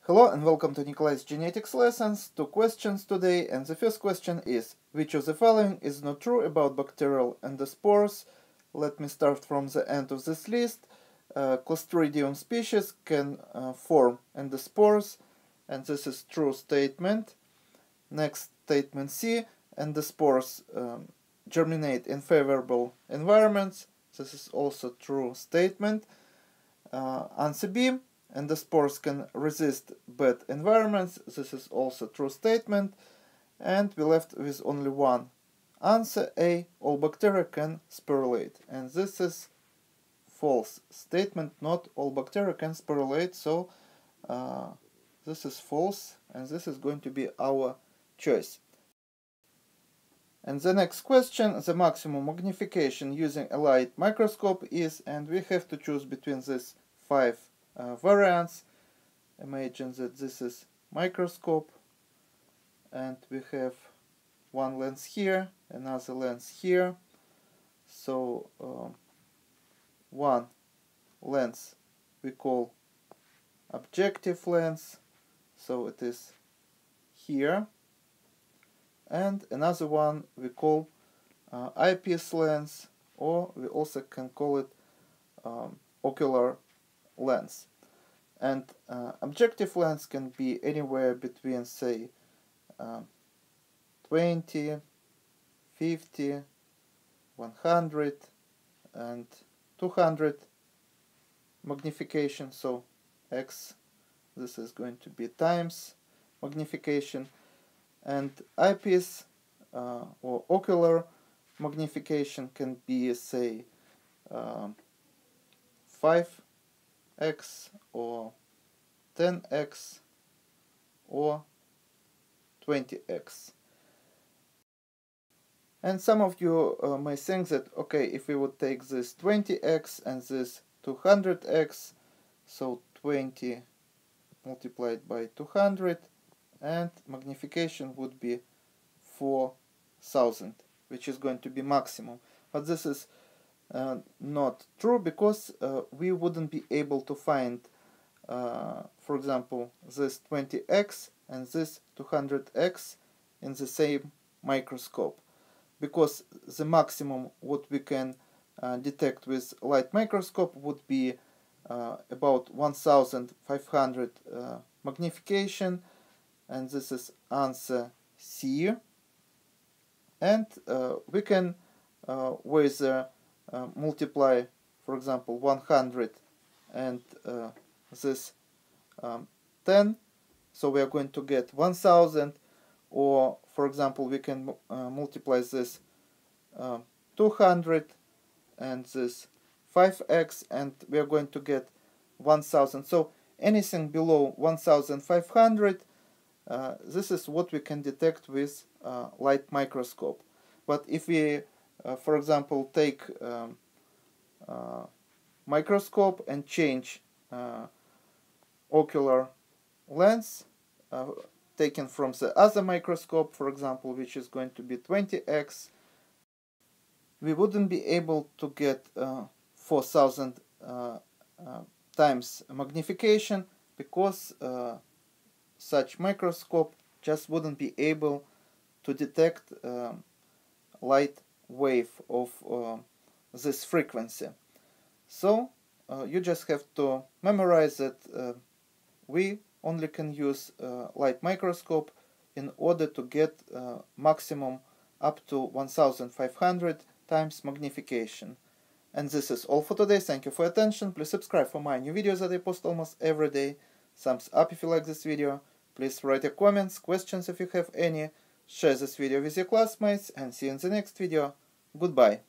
Hello and welcome to Nikolai's genetics lessons. Two questions today, and the first question is: which of the following is not true about bacterial endospores? Let me start from the end of this list. Clostridium species can form endospores, and this is true statement. Next statement C: endospores germinate in favorable environments. This is also true statement. Answer B: endospores can resist bad environments. This is also true statement. And we left with only one answer, A: all bacteria can sporulate. And this is false statement. Not all bacteria can sporulate. So this is false, and this is going to be our choice. And the next question: the maximum magnification using a light microscope is, and we have to choose between these five variants. Imagine that this is microscope, and we have one lens here, another lens here. So one lens we call objective lens, so it is here, and another one we call eyepiece lens, or we also can call it ocular lens. And objective lens can be anywhere between, say, 20, 50, 100 and 200 magnification. So x, this is going to be times magnification. And eyepiece or ocular magnification can be, say, 5x or 10x or 20x. And some of you may think that, okay, if we would take this 20x and this 200x, so 20 multiplied by 200, and magnification would be 4000, which is going to be maximum. But this is not true, because we wouldn't be able to find, for example, this 20x and this 200x in the same microscope, because the maximum what we can detect with light microscope would be about 1500 magnification, and this is answer C. And we can whether multiply, for example, 100 and this 10, so we are going to get 1000, or for example we can multiply this 200 and this 5x, and we are going to get 1000. So anything below 1500, this is what we can detect with light microscope. But if we for example take microscope and change ocular lens taken from the other microscope, for example, which is going to be 20x, we wouldn't be able to get 4000 times magnification, because such microscope just wouldn't be able to detect light wave of this frequency. So you just have to memorize that we only can use light microscope in order to get maximum up to 1500 times magnification. And this is all for today. Thank you for your attention. Please subscribe for my new videos that I post almost every day. Thumbs up if you like this video. Please write your comments, questions if you have any. Share this video with your classmates, and see you in the next video. Goodbye.